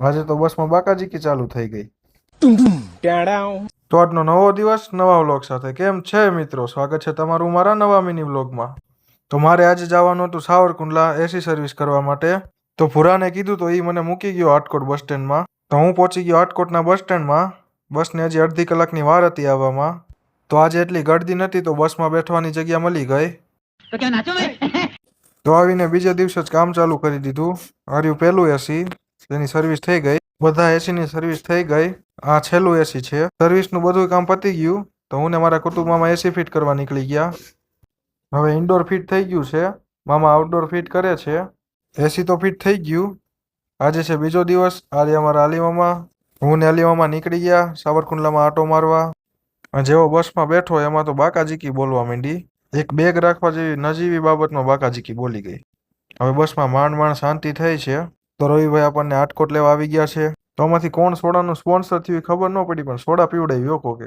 આજે તો બસમાં બાકાજીકી ચાલુ થઈ ગઈ. ટાડાઉ. તો આજનો નવો દિવસ નવા વ્લોગ સાથે. કેમ છે મિત્રો? સ્વાગત છે તમારું મારા નવા મિની વ્લોગમાં. તો મારે આજે જવાનું હતું સાવરકુંડલા એસી સર્વિસ કરવા માટે. તો ભૂરાને કીધું તો એ મને મૂકી ગયો હાટકોટ બસ સ્ટેન્ડમાં. તો હું પહોંચી ગયો હાટકોટના બસ સ્ટેન્ડમાં. બસને હજી અડધી કલાકની વાર હતી આવવામાં. તો આજે એટલી ગળદી નથી તો બસમાં બેઠવાની જગ્યા મળી ગઈ. તો આવીને બીજા દિવસે જ કામ ચાલુ કરી દીધું. આર્યું પહેલું એસી, તેની સર્વિસ થઈ ગઈ. બધા એસીની સર્વિસ થઈ ગઈ. આ છેલ્લું એસી છે. સર્વિસનું બધું કામ પતી ગયું. તો હું ને મારા કુટુંબમાં એસી ફિટ કરવા નીકળી ગયા. હવે ઇન્ડોર ફિટ થઈ ગયું છે. મામા આઉટડોર ફિટ કરે છે. એસી તો ફિટ થઈ ગયું. આજે છે બીજો દિવસ. આજે અમારા અલી મામા, હું ને અલી મામા નીકળી ગયા સાવરકુંડલામાં આટો મારવા. અને જેવો બસમાં બેઠો એમાં તો બાકાજીકી બોલવા માંડી. એક બેગ રાખવા જેવી નજીવી બાબતમાં બાકાજીકી બોલી ગઈ. હવે બસમાં માંડ શાંતિ થઈ છે. તો રવિભાઈ આપણને હાટકોટ લેવા આવી ગયા છે. તો આમાંથી કોણ સોડાનું સ્પોન્સર થયું ખબર ન પડી, પણ સોડા પીવડાવી કોકે.